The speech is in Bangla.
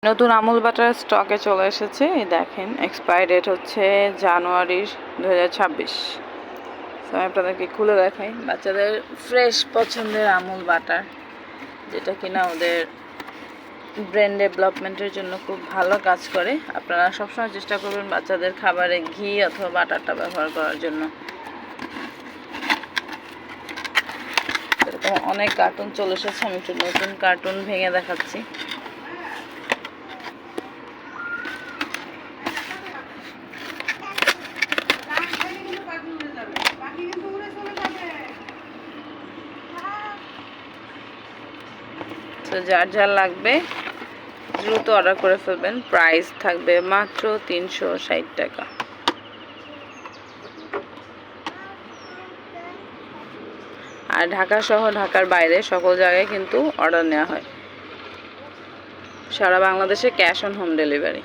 নতুন আমুল বাটার স্টকে চলে এসেছে। এই দেখেন, এক্সপায়ার ডেট হচ্ছে জানুয়ারি 2026। আমি আপনাদেরকে খুলে দেখাই। বাচ্চাদের ফ্রেশ পছন্দের আমুল বাটার, যেটা কিনা ওদের ব্রেন ডেভেলপমেন্টের জন্য খুব ভালো কাজ করে। আপনারা সবসময় চেষ্টা করবেন বাচ্চাদের খাবারে ঘি অথবা বাটারটা ব্যবহার করার জন্য। এরকম অনেক কার্টুন চলে এসেছে, আমি একটু নতুন কার্টুন ভেঙে দেখাচ্ছি। তো যার যার লাগবে দ্রুত অর্ডার করে ফেলবেন। প্রাইস থাকবে মাত্র 360 টাকা। আর ঢাকা সহ ঢাকার বাইরে সকল জায়গায় কিন্তু অর্ডার নেওয়া হয়। সারা বাংলাদেশে ক্যাশ অন হোম ডেলিভারি।